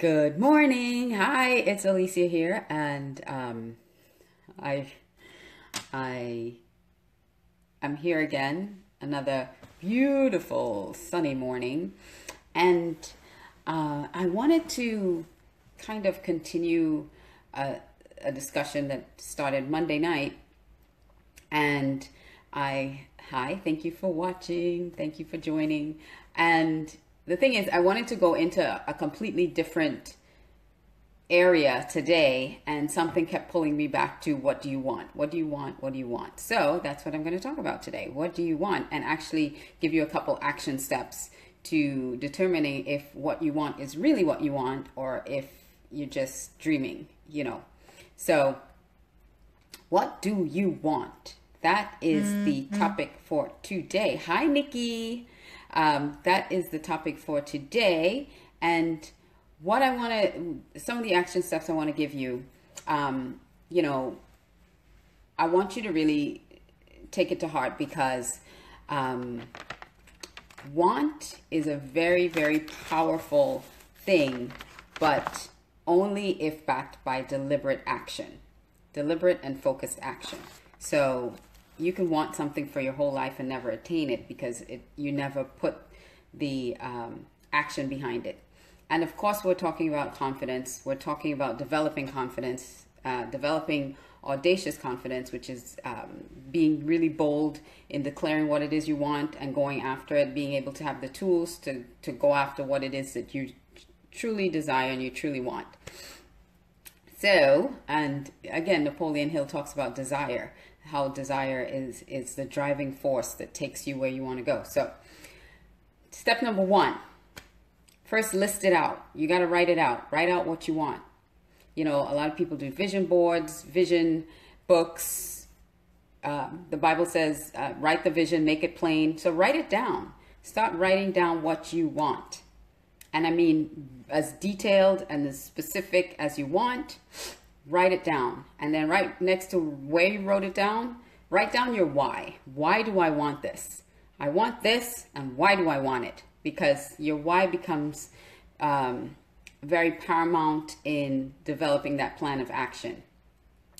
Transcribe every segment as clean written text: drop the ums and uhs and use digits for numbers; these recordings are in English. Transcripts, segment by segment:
Good morning. Hi, it's Alicia here, and I I am here again. Another beautiful sunny morning, and I wanted to kind of continue a discussion that started Monday night, and hi, thank you for watching, thank you for joining, and the thing is, I wanted to go into a completely different area today, and something kept pulling me back to what do you want? What do you want? What do you want? So that's what I'm going to talk about today. What do you want? And actually give you a couple action steps to determining if what you want is really what you want or if you're just dreaming. So what do you want? That is the topic for today. Hi, Nikki. That is the topic for today, and what I want to, some of the action steps I want to give you, I want you to really take it to heart, because want is a very, very powerful thing, but only if backed by deliberate action, deliberate and focused action. So you can want something for your whole life and never attain it because you never put the action behind it. And of course, we're talking about confidence. We're talking about developing confidence, developing audacious confidence, which is being really bold in declaring what it is you want and going after it, being able to have the tools to go after what it is that you truly desire and you truly want. So, and again, Napoleon Hill talks about desire, how desire is the driving force that takes you where you want to go. So step number one, first list it out. You got to write it out. Write out what you want. A lot of people do vision boards, vision books. The Bible says, write the vision, make it plain. So write it down. Start writing down what you want. And I mean, as detailed and as specific as you want. Write it down, and then right next to where you wrote it down, write down your why. Why do I want this? I want this, and why do I want it? Because your why becomes very paramount in developing that plan of action.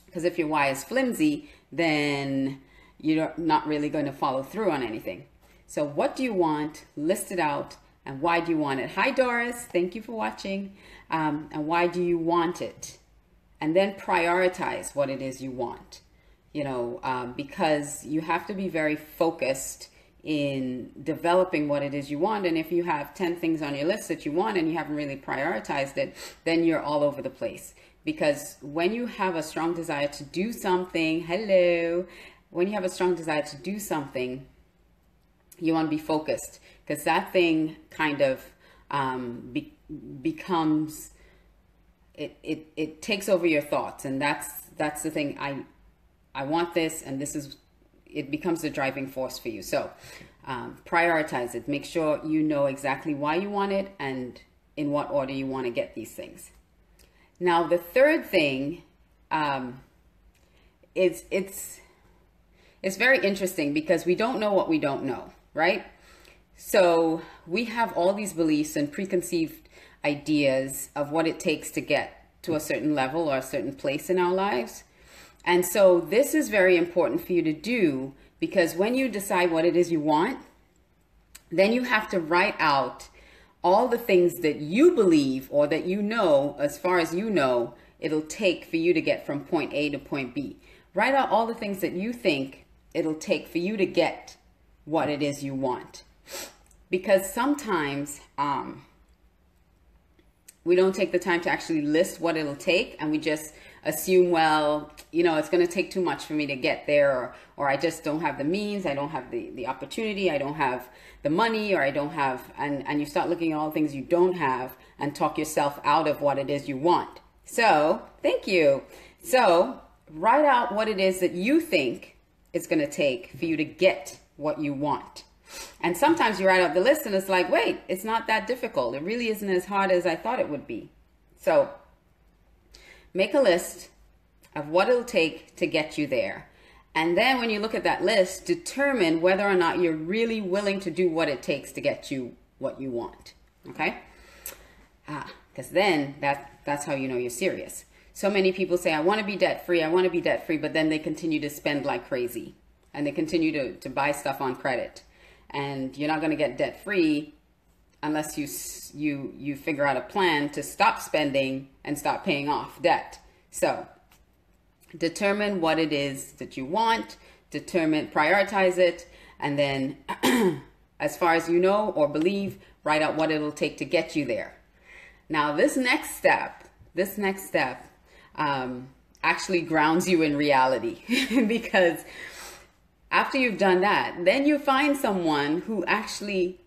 Because if your why is flimsy, then you're not really going to follow through on anything. So what do you want? List it out, and why do you want it? Hi, Doris. Thank you for watching. And why do you want it? And then prioritize what it is you want, because you have to be very focused in developing what it is you want. And if you have 10 things on your list that you want and you haven't really prioritized it, then you're all over the place. Because when you have a strong desire to do something, when you have a strong desire to do something, you want to be focused, because that thing kind of becomes... It takes over your thoughts, and that's the thing. I want this, and it becomes the driving force for you. So prioritize it. Make sure you know exactly why you want it and in what order you want to get these things. Now, the third thing is it's very interesting, because we don't know what we don't know, right? So we have all these beliefs and preconceived ideas of what it takes to get to a certain level or a certain place in our lives. And so this is very important for you to do, because when you decide what it is you want, then you have to write out all the things that you believe or that as far as it'll take for you to get from point A to point B. Write out all the things that you think it'll take for you to get what it is you want. Because sometimes we don't take the time to actually list what it'll take, and we just assume, well, it's going to take too much for me to get there, or I just don't have the means, I don't have the opportunity, I don't have the money, or I don't have, and you start looking at all the things you don't have and talk yourself out of what it is you want. So, thank you. So, write out what it is that you think it's going to take for you to get what you want. And sometimes you write out the list and it's like, wait, it's not that difficult. It really isn't as hard as I thought it would be. So make a list of what it'll take to get you there. And then when you look at that list, determine whether or not you're really willing to do what it takes to get you what you want. Okay? because then that's how you know you're serious. So many people say, I want to be debt free, I want to be debt free, but then they continue to spend like crazy and they continue to buy stuff on credit. And you're not going to get debt free unless you figure out a plan to stop spending and stop paying off debt. So determine what it is that you want, prioritize it, and then as far as you know or believe, write out what it'll take to get you there. Now, this next step actually grounds you in reality because after you've done that, then you find someone who actually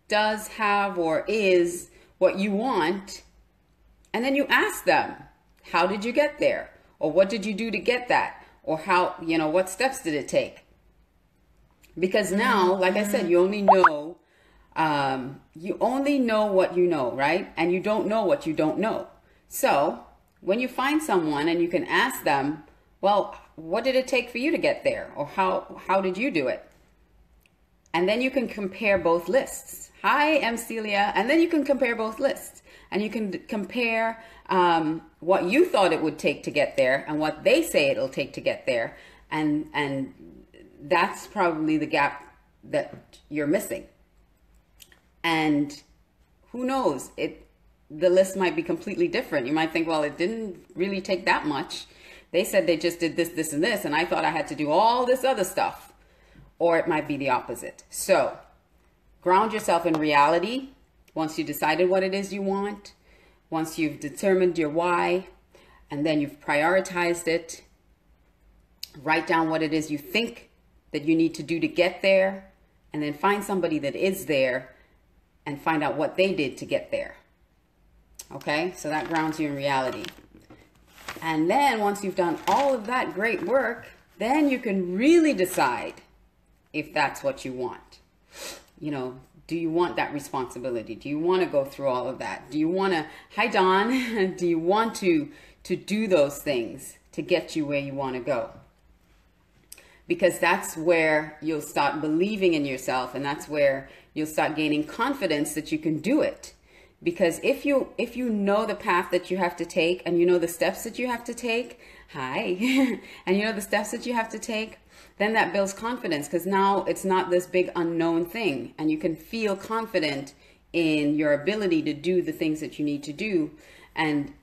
does have or is what you want, and then you ask them, how did you get there? Or what did you do to get that? Or how, what steps did it take? Because now, like I said, you only know what you know, right? And you don't know what you don't know. So when you find someone and you can ask them, well, what did it take for you to get there? Or how did you do it? And then you can compare both lists. Hi, I'm Celia. And then you can compare both lists. And you can compare what you thought it would take to get there and what they say it'll take to get there. And that's probably the gap that you're missing. And who knows, the list might be completely different. You might think, well, it didn't really take that much. They said they just did this, this, and this, and I thought I had to do all this other stuff. Or it might be the opposite. So ground yourself in reality. Once you decided what it is you want, once you've determined your why, and then you've prioritized it, write down what it is you think that you need to do to get there, and then find somebody that is there and find out what they did to get there. Okay, so that grounds you in reality. And then once you've done all of that great work, then you can really decide if that's what you want. Do you want that responsibility? Do you want to go through all of that? Do you want to, hi Dawn, do you want to do those things to get you where you want to go? Because that's where you'll start believing in yourself, and that's where you'll start gaining confidence that you can do it. Because if you know the path that you have to take, and you know the steps that you have to take, and you know the steps that you have to take, then that builds confidence, because now it's not this big unknown thing, and you can feel confident in your ability to do the things that you need to do. And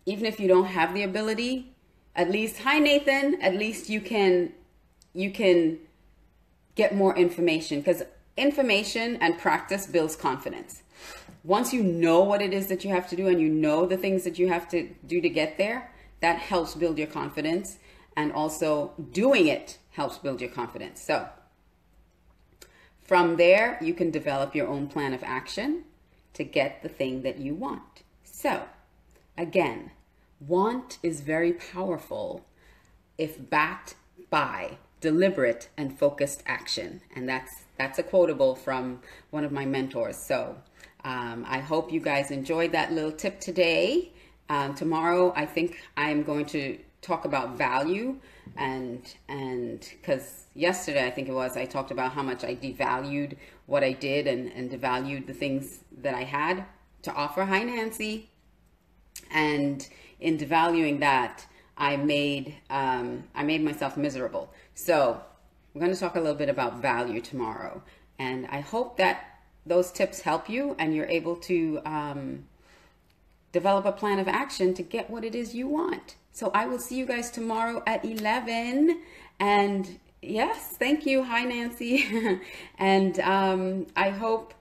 even if you don't have the ability, at least, hi Nathan, at least you can get more information, because information and practice builds confidence. Once you know what it is that you have to do and you know the things that you have to do to get there, that helps build your confidence, and also doing it helps build your confidence. So from there, you can develop your own plan of action to get the thing that you want. So again, want is very powerful if backed by deliberate and focused action. And that's a quotable from one of my mentors. So I hope you guys enjoyed that little tip today. Tomorrow, I think I'm going to talk about value, and because yesterday, I think it was, I talked about how much I devalued what I did and devalued the things that I had to offer. Hi, Nancy. And in devaluing that, I made myself miserable. So we're going to talk a little bit about value tomorrow, and I hope that those tips help you and you're able to develop a plan of action to get what it is you want. So I will see you guys tomorrow at 11. And yes, thank you. Hi, Nancy. And I hope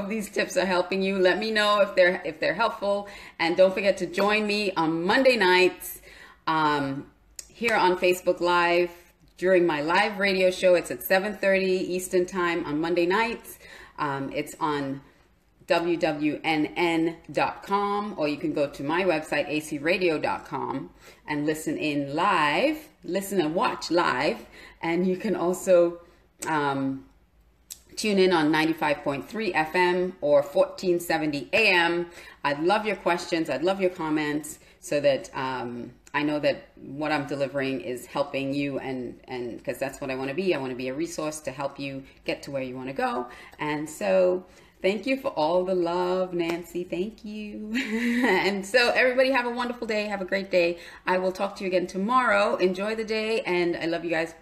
these tips are helping you. Let me know if they're helpful. And don't forget to join me on Monday nights here on Facebook Live during my live radio show. It's at 7:30 Eastern Time on Monday nights. It's on www.nn.com, or you can go to my website, acradio.com, and listen and watch live. And you can also tune in on 95.3 FM or 1470 AM. I'd love your questions. I'd love your comments, so that I know that what I'm delivering is helping you, and because that's what I want to be. I want to be a resource to help you get to where you want to go. And so Thank you for all the love, Nancy. Thank you. And so everybody have a wonderful day. Have a great day. I will talk to you again tomorrow. Enjoy the day, and I love you guys.